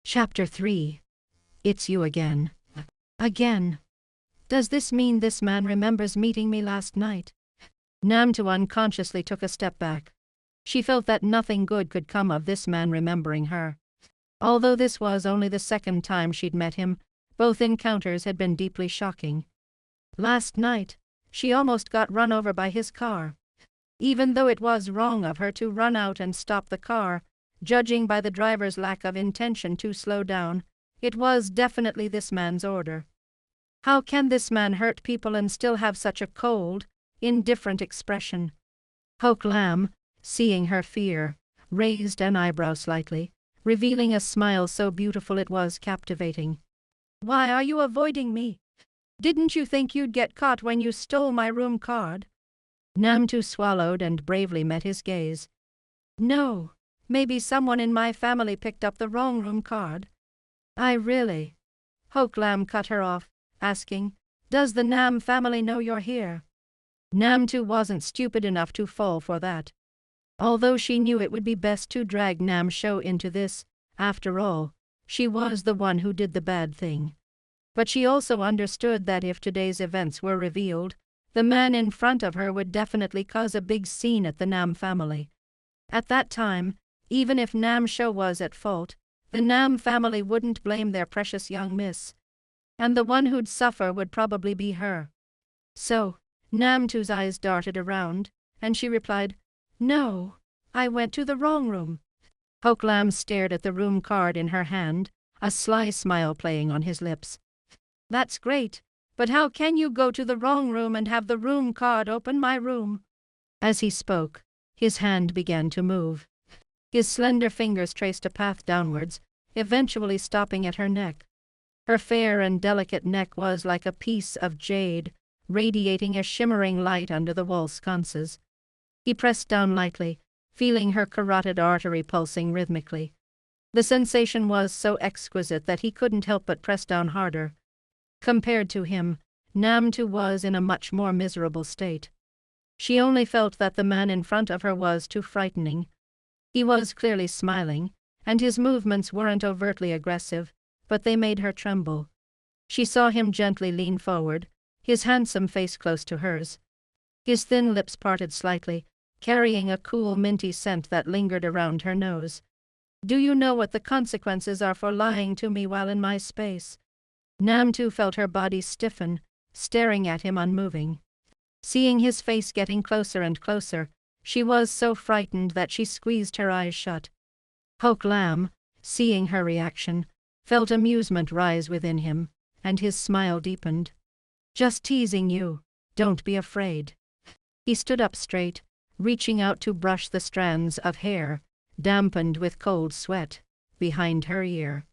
Chapter 3. It's you again. Again. Does this mean this man remembers meeting me last night? Namtu unconsciously took a step back. She felt that nothing good could come of this man remembering her. Although this was only the second time she'd met him, both encounters had been deeply shocking. Last night, she almost got run over by his car. Even though it was wrong of her to run out and stop the car, judging by the driver's lack of intention to slow down, it was definitely this man's order. How can this man hurt people and still have such a cold, indifferent expression? Hoke Lam, seeing her fear, raised an eyebrow slightly, revealing a smile so beautiful it was captivating. "Why are you avoiding me? Didn't you think you'd get caught when you stole my room card?" Namtu swallowed and bravely met his gaze. "No, maybe someone in my family picked up the wrong room card." "I really..." Hoke Lam cut her off, asking, "Does the Nam family know you're here?" Namtu wasn't stupid enough to fall for that. Although she knew it would be best to drag Nam Sho into this, after all, she was the one who did the bad thing. But she also understood that if today's events were revealed, the man in front of her would definitely cause a big scene at the Nam family. At that time, even if Nam Sho was at fault, the Nam family wouldn't blame their precious young miss. And the one who'd suffer would probably be her. So, Namtu's eyes darted around, and she replied, "No, I went to the wrong room." Hoke Lam stared at the room card in her hand, a sly smile playing on his lips. "That's great, but how can you go to the wrong room and have the room card open my room?" As he spoke, his hand began to move. His slender fingers traced a path downwards, eventually stopping at her neck. Her fair and delicate neck was like a piece of jade, radiating a shimmering light under the wall sconces. He pressed down lightly, feeling her carotid artery pulsing rhythmically. The sensation was so exquisite that he couldn't help but press down harder. Compared to him, Namtu was in a much more miserable state. She only felt that the man in front of her was too frightening. He was clearly smiling, and his movements weren't overtly aggressive, but they made her tremble. She saw him gently lean forward, his handsome face close to hers. His thin lips parted slightly, carrying a cool minty scent that lingered around her nose. "Do you know what the consequences are for lying to me while in my space?" Namtu felt her body stiffen, staring at him unmoving. Seeing his face getting closer and closer, she was so frightened that she squeezed her eyes shut. Hoke Lam, seeing her reaction, felt amusement rise within him, and his smile deepened. "Just teasing you, don't be afraid." He stood up straight, reaching out to brush the strands of hair, dampened with cold sweat, behind her ear.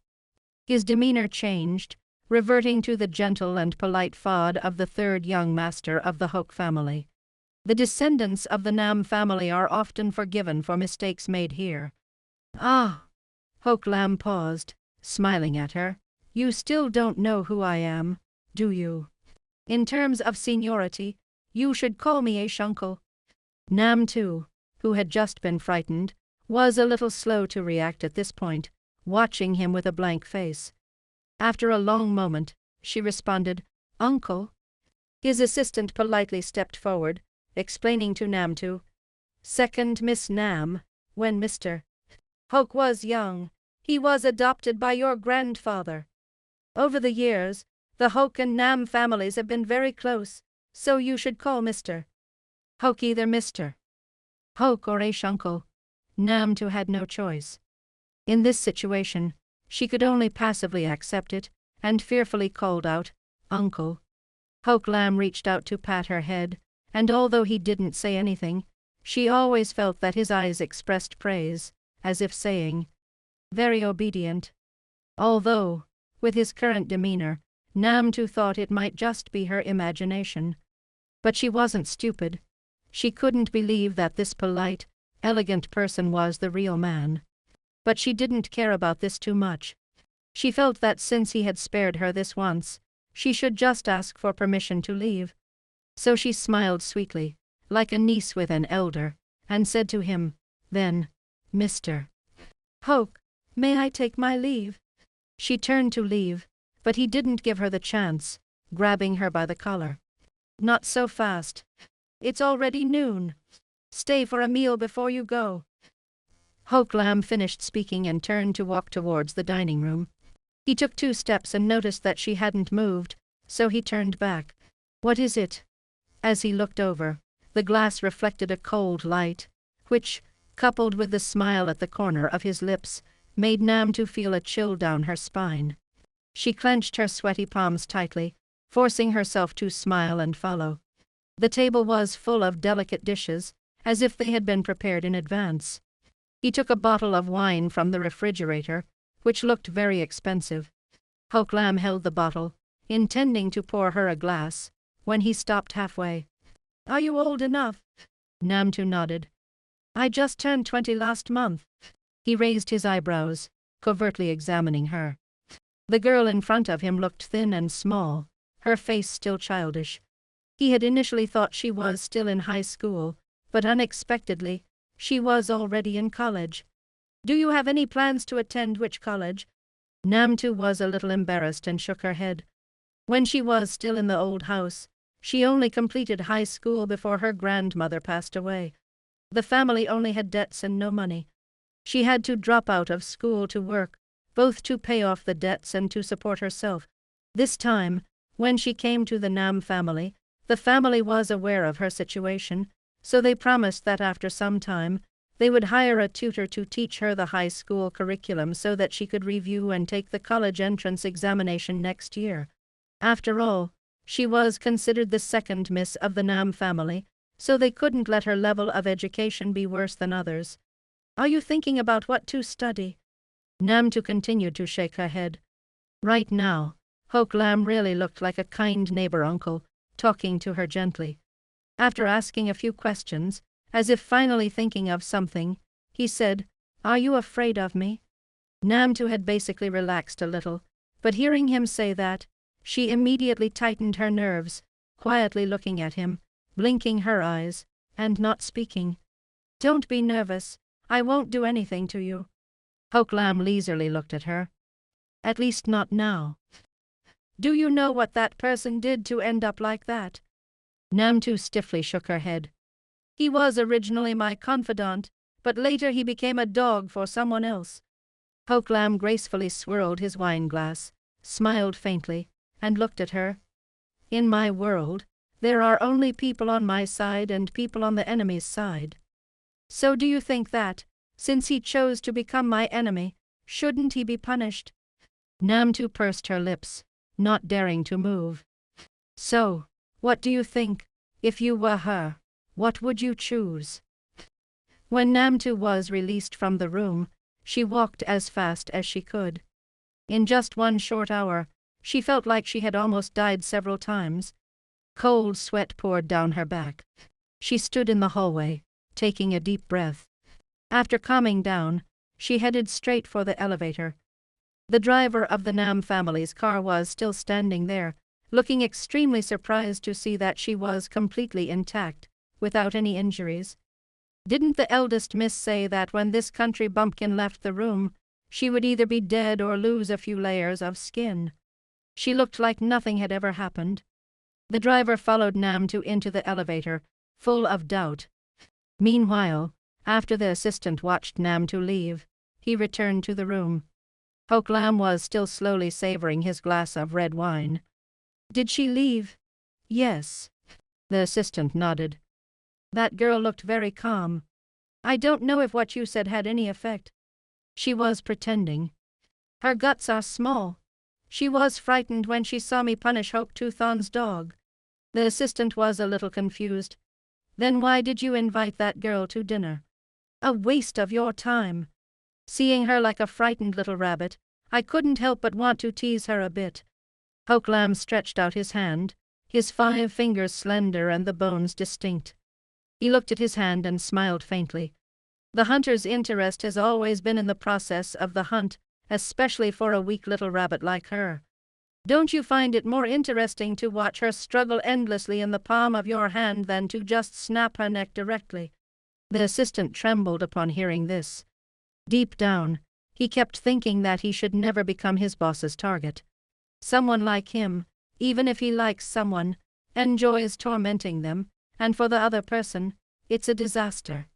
His demeanor changed, reverting to the gentle and polite Fod of the third young master of the Hoke family. The descendants of the Nam family are often forgiven for mistakes made here. "Ah!" Hoke Lam paused, smiling at her. "You still don't know who I am, do you? In terms of seniority, you should call me Uncle." Namtu, who had just been frightened, was a little slow to react at this point, watching him with a blank face. After a long moment, she responded, "Uncle." His assistant politely stepped forward, explaining to Namtu, "Second Miss Nam, when Mr. Hoke was young, he was adopted by your grandfather. Over the years, the Hoke and Nam families have been very close, so you should call Mr. Hoke either Mr. Hoke or Uncle." Namtu had no choice. In this situation, she could only passively accept it, and fearfully called out, "Uncle." Hoke Lam reached out to pat her head, and although he didn't say anything, she always felt that his eyes expressed praise, as if saying, "Very obedient." Although, with his current demeanor, Namtu thought it might just be her imagination. But she wasn't stupid. She couldn't believe that this polite, elegant person was the real man. But she didn't care about this too much. She felt that since he had spared her this once, she should just ask for permission to leave. So she smiled sweetly, like a niece with an elder, and said to him, then, "Mr. Hoke, may I take my leave?" She turned to leave, but he didn't give her the chance, grabbing her by the collar. Not so fast. It's already noon. Stay for a meal before you go. Hoke Lam finished speaking and turned to walk towards the dining room. He took 2 steps and noticed that she hadn't moved, so he turned back. What is it? As he looked over, the glass reflected a cold light, which, coupled with the smile at the corner of his lips, made Namtu feel a chill down her spine. She clenched her sweaty palms tightly, forcing herself to smile and follow. The table was full of delicate dishes, as if they had been prepared in advance. He took a bottle of wine from the refrigerator, which looked very expensive. Hoke Lam held the bottle, intending to pour her a glass, when he stopped halfway. Are you old enough? Namtu nodded. I just turned 20 last month. He raised his eyebrows, covertly examining her. The girl in front of him looked thin and small, her face still childish. He had initially thought she was still in high school, but unexpectedly, she was already in college. Do you have any plans to attend which college? Namtu was a little embarrassed and shook her head. When she was still in the old house, she only completed high school before her grandmother passed away. The family only had debts and no money. She had to drop out of school to work, both to pay off the debts and to support herself. This time, when she came to the Nam family, the family was aware of her situation, so they promised that after some time, they would hire a tutor to teach her the high school curriculum so that she could review and take the college entrance examination next year. After all, she was considered the second miss of the Nam family, so they couldn't let her level of education be worse than others. Are you thinking about what to study? Namtu continued to shake her head. Right now, Hoke Lam really looked like a kind neighbor uncle, talking to her gently. After asking a few questions, as if finally thinking of something, he said, Are you afraid of me? Namtu had basically relaxed a little, but hearing him say that, she immediately tightened her nerves, quietly looking at him, blinking her eyes, and not speaking. Don't be nervous, I won't do anything to you. Hoke Lam leisurely looked at her. At least not now. Do you know what that person did to end up like that? Namtu stiffly shook her head. He was originally my confidant, but later he became a dog for someone else. Hoke Lam gracefully swirled his wine glass, smiled faintly, and looked at her. In my world, there are only people on my side and people on the enemy's side. So do you think that, since he chose to become my enemy, shouldn't he be punished? Namtu pursed her lips, not daring to move. So, what do you think, if you were her, what would you choose? When Namtu was released from the room, she walked as fast as she could. In just 1 short hour, she felt like she had almost died several times. Cold sweat poured down her back. She stood in the hallway, taking a deep breath. After calming down, she headed straight for the elevator. The driver of the Nam family's car was still standing there, looking extremely surprised to see that she was completely intact, without any injuries. Didn't the eldest miss say that when this country bumpkin left the room, she would either be dead or lose a few layers of skin? She looked like nothing had ever happened. The driver followed Namtu into the elevator, full of doubt. Meanwhile, after the assistant watched Namtu leave, he returned to the room. Hoke Lam was still slowly savoring his glass of red wine. Did she leave? Yes. The assistant nodded. That girl looked very calm. I don't know if what you said had any effect. She was pretending. Her guts are small. She was frightened when she saw me punish Hoke Tuthon's dog. The assistant was a little confused. Then why did you invite that girl to dinner? A waste of your time. Seeing her like a frightened little rabbit, I couldn't help but want to tease her a bit. Hoke Lam stretched out his hand, his 5 fingers slender and the bones distinct. He looked at his hand and smiled faintly. The hunter's interest has always been in the process of the hunt, especially for a weak little rabbit like her. Don't you find it more interesting to watch her struggle endlessly in the palm of your hand than to just snap her neck directly? The assistant trembled upon hearing this. Deep down, He kept thinking that he should never become his boss's target. Someone like him, even if he likes someone, enjoys tormenting them, and for the other person, it's a disaster.